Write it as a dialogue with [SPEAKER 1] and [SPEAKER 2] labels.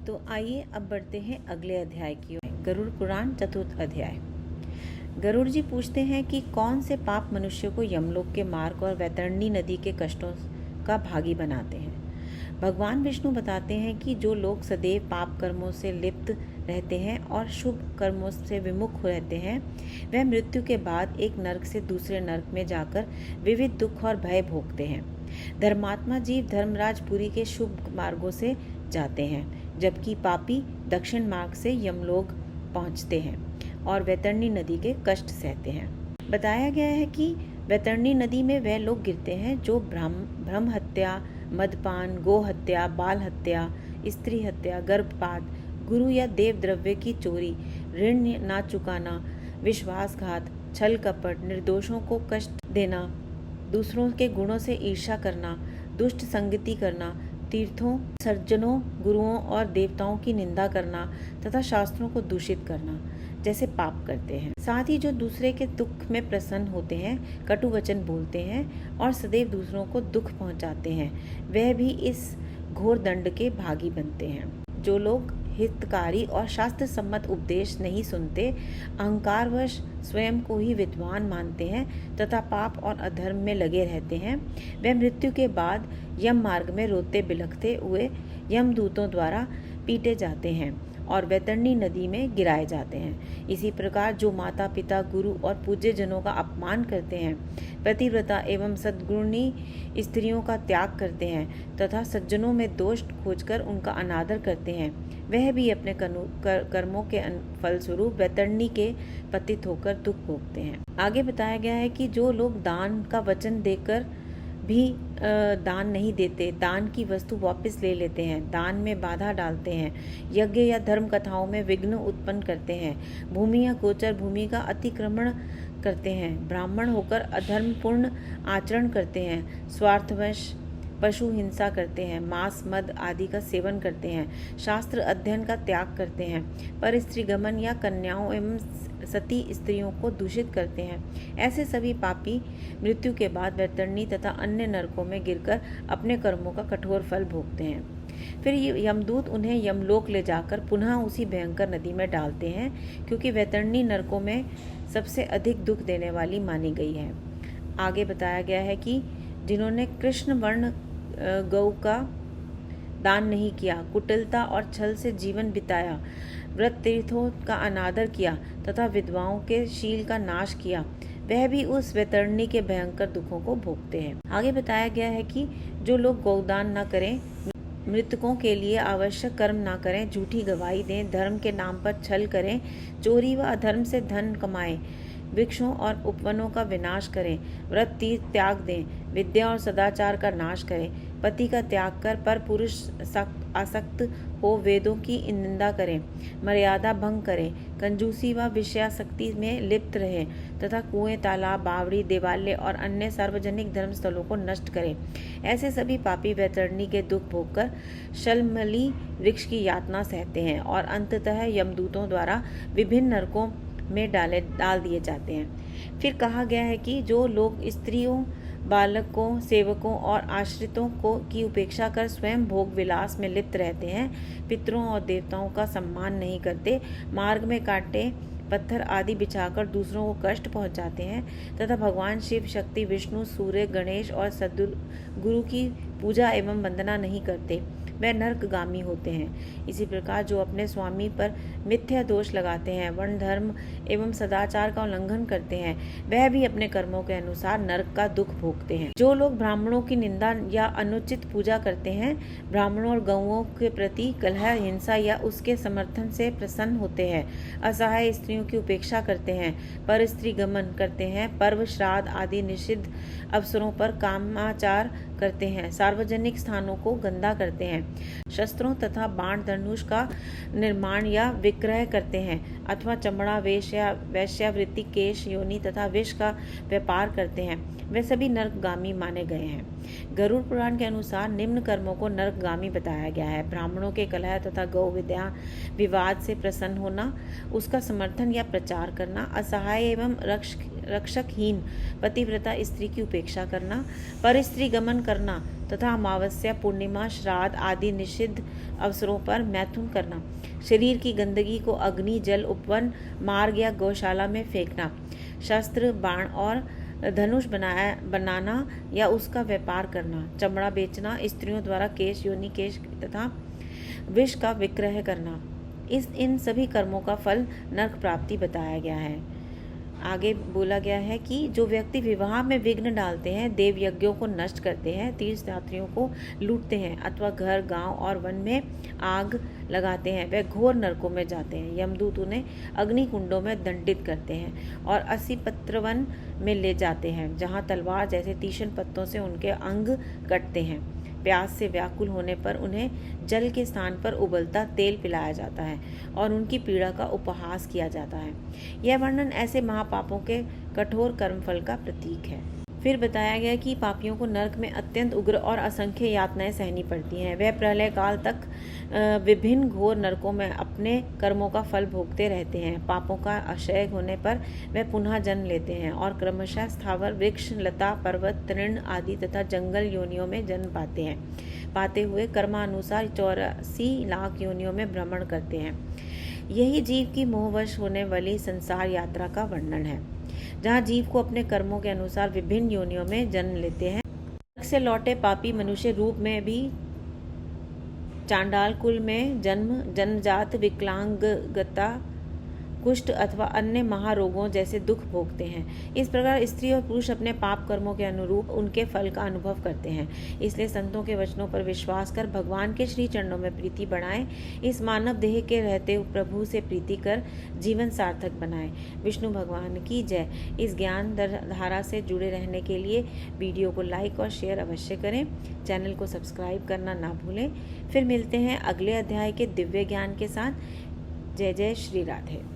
[SPEAKER 1] तो आइए अब बढ़ते हैं अगले अध्याय की ओर। गरुड़ पुराण चतुर्थ अध्याय। गरुड़ जी पूछते हैं कि कौन से पाप मनुष्य को यमलोक के मार्ग और वैतरणी नदी के कष्टों का भागी बनाते हैं। भगवान विष्णु बताते हैं कि जो लोग सदैव पाप कर्मों से लिप्त रहते हैं और शुभ कर्मों से विमुख रहते हैं, वह मृत्यु के बाद एक नरक से दूसरे नरक में जाकर विविध दुख और भय भोगते हैं। धर्मात्मा जीव धर्मराजपुरी के शुभ मार्गों से जाते हैं, जबकि पापी दक्षिण मार्ग से यमलोक पहुंचते हैं और वैतरणी नदी के कष्ट सहते हैं। बताया गया है कि वैतरणी नदी में वह लोग गिरते हैं जो ब्रह्म हत्या, मदपान, गो हत्या, बाल हत्या, स्त्री हत्या, गर्भपात, गुरु या देव द्रव्य की चोरी, ऋण ना चुकाना, विश्वासघात, छल कपट, निर्दोषों को कष्ट देना, दूसरों के गुणों से ईर्ष्या करना, दुष्ट संगति करना, तीर्थों, सर्जनों, गुरुओं और देवताओं की निंदा करना तथा शास्त्रों को दूषित करना जैसे पाप करते हैं। साथ ही जो दूसरे के दुख में प्रसन्न होते हैं, कटु वचन बोलते हैं और सदैव दूसरों को दुख पहुंचाते हैं, वह भी इस घोर दंड के भागी बनते हैं। जो लोग हितकारी और शास्त्र सम्मत उपदेश नहीं सुनते, अहंकारवश स्वयं को ही विद्वान मानते हैं तथा पाप और अधर्म में लगे रहते हैं, वे मृत्यु के बाद यम मार्ग में रोते बिलखते हुए यमदूतों द्वारा पीटे जाते हैं और वैतरणी नदी में गिराए जाते हैं। इसी प्रकार जो माता पिता, गुरु और पूज्य जनों का अपमान करते हैं, पतिव्रता एवं सद्गुणी स्त्रियों का त्याग करते हैं तथा सज्जनों में दोष खोजकर उनका अनादर करते हैं, वह भी अपने कर्मों के फलस्वरूप वैतरणी के पतित होकर दुख भोगते हैं। आगे बताया गया है कि जो लोग दान का वचन देकर भी दान नहीं देते, दान की वस्तु वापस ले लेते हैं, दान में बाधा डालते हैं, यज्ञ या धर्म कथाओं में विघ्न उत्पन्न करते हैं, भूमि या गोचर भूमि का अतिक्रमण करते हैं, ब्राह्मण होकर अधर्मपूर्ण आचरण करते हैं, स्वार्थवश पशु हिंसा करते हैं, मांस मद आदि का सेवन करते हैं, शास्त्र अध्ययन का त्याग करते हैं, पर स्त्री गमन या कन्याओं एवं सती स्त्रियों को दूषित करते हैं, ऐसे सभी पापी मृत्यु के बाद वैतरणी तथा अन्य नरकों में गिरकर अपने कर्मों का कठोर फल भोगते हैं। फिर यमदूत उन्हें यमलोक ले जाकर पुनः उसी भयंकर नदी में डालते हैं, क्योंकि वैतरणी नरकों में सबसे अधिक दुख देने वाली मानी गई है। आगे बताया गया है कि जिन्होंने कृष्ण वर्ण गौ का दान नहीं किया, कुटिलता और छल से जीवन बिताया, व्रत तीर्थों का अनादर किया तथा विधवाओं के शील का नाश किया, वह भी उस वैतरणी के भयंकर दुखों को भोगते हैं। आगे बताया गया है कि जो लोग गौदान न करें, मृतकों के लिए आवश्यक कर्म न करें, झूठी गवाही दें, धर्म के नाम पर छल करें, चोरी व अधर्म से धन कमाएं, वृक्षों और उपवनों का विनाश करें, व्रत तीर्थ त्याग दें, विद्या और सदाचार का नाश करें, पति का त्याग कर पर पुरुष आसक्त हो वेदों की निंदा करें, मर्यादा भंग करें, कंजूसी व विषयासक्ति में लिप्त रहें तथा कुएं, तालाब, बावड़ी, देवालय और अन्य सार्वजनिक धर्मस्थलों को नष्ट करें, ऐसे सभी पापी वैतरणी के दुख भोगकर शलमली वृक्ष की यातना सहते हैं और अंततः यमदूतों द्वारा विभिन्न नरकों में डाल दिए जाते हैं। फिर कहा गया है कि जो लोग स्त्रियों, बालकों, सेवकों और आश्रितों की उपेक्षा कर स्वयं भोग विलास में लिप्त रहते हैं, पितरों और देवताओं का सम्मान नहीं करते, मार्ग में कांटे पत्थर आदि बिछाकर दूसरों को कष्ट पहुंचाते हैं तथा भगवान शिव, शक्ति, विष्णु, सूर्य, गणेश और सद्गुरु की पूजा एवं वंदना नहीं करते, वह नरकगामी होते हैं। इसी प्रकार जो अपने स्वामी पर मिथ्या दोष लगाते हैं, वर्ण धर्म एवं सदाचार का उल्लंघन करते हैं, वह भी अपने कर्मों के अनुसार नरक का दुख भोगते हैं। जो लोग ब्राह्मणों की निंदा या अनुचित पूजा करते हैं, ब्राह्मणों और गौओं के प्रति कलह, हिंसा या उसके समर्थन से प्रसन्न होते हैं, असहाय स्त्रियों की उपेक्षा करते हैं, पर स्त्री गमन करते हैं, पर्व, श्राद्ध आदि निषिद्ध अवसरों पर कामाचार करते हैं, सार्वजनिक स्थानों को गंदा करते हैं, शस्त्रों तथा बाण धनुष का निर्माण या विक्रय करते हैं अथवा चमड़ा, वेश्यावृत्ति, केश, योनि तथा विष का व्यापार करते हैं, वे सभी नरकगामी माने गए हैं। गरुड़ पुराण के अनुसार निम्न कर्मों को नरकगामी बताया गया है। ब्राह्मणों के कलह तथा गौ विवाद से प्रसन्न होना, उसका समर्थन या प्रचार करना, असहाय एवं रक्षकहीन पतिव्रता स्त्री की उपेक्षा करना, पर स्त्री गमन करना तथा अमावस्या, पूर्णिमा, श्राद्ध आदि निषिद्ध अवसरों पर मैथुन करना, शरीर की गंदगी को अग्नि, जल, उपवन, मार्ग या गौशाला में फेंकना, शस्त्र, बाण और धनुष बनाना या उसका व्यापार करना, चमड़ा बेचना, स्त्रियों द्वारा केश, योनि केश तथा विष का विक्रय करना, इन सभी कर्मों का फल नरक प्राप्ति बताया गया है। आगे बोला गया है कि जो व्यक्ति विवाह में विघ्न डालते हैं, देव यज्ञों को नष्ट करते हैं, तीर्थयात्रियों को लूटते हैं अथवा घर, गांव और वन में आग लगाते हैं, वे घोर नरकों में जाते हैं। यमदूत उन्हें अग्नि कुंडों में दंडित करते हैं और 80 पत्रवन में ले जाते हैं, जहां तलवार जैसे तीक्ष्ण पत्तों से उनके अंग कटते हैं। प्यास से व्याकुल होने पर उन्हें जल के स्थान पर उबलता तेल पिलाया जाता है और उनकी पीड़ा का उपहास किया जाता है। यह वर्णन ऐसे महापापों के कठोर कर्मफल का प्रतीक है। फिर बताया गया कि पापियों को नरक में अत्यंत उग्र और असंख्य यातनाएं सहनी पड़ती हैं। वह प्रलय काल तक विभिन्न घोर नरकों में अपने कर्मों का फल भोगते रहते हैं। पापों का क्षय होने पर वह पुनः जन्म लेते हैं और क्रमशः स्थावर, वृक्ष, लता, पर्वत, तृण आदि तथा जंगल योनियों में जन्म पाते हुए कर्मानुसार 84 लाख योनियों में भ्रमण करते हैं। यही जीव की मोहवश होने वाली संसार यात्रा का वर्णन है, जहाँ जीव को अपने कर्मों के अनुसार विभिन्न योनियों में जन्म लेते हैं। नरक से लौटे पापी मनुष्य रूप में भी चांडाल कुल में जन्मजात विकलांगता, कुष्ठ अथवा अन्य महारोगों जैसे दुख भोगते हैं। इस प्रकार स्त्री और पुरुष अपने पाप कर्मों के अनुरूप उनके फल का अनुभव करते हैं। इसलिए संतों के वचनों पर विश्वास कर भगवान के श्री चरणों में प्रीति बढ़ाएं। इस मानव देह के रहते प्रभु से प्रीति कर जीवन सार्थक बनाएं। विष्णु भगवान की जय। इस ज्ञान धारा से जुड़े रहने के लिए वीडियो को लाइक और शेयर अवश्य करें। चैनल को सब्सक्राइब करना ना भूलें। फिर मिलते हैं अगले अध्याय के दिव्य ज्ञान के साथ। जय जय श्री राधे।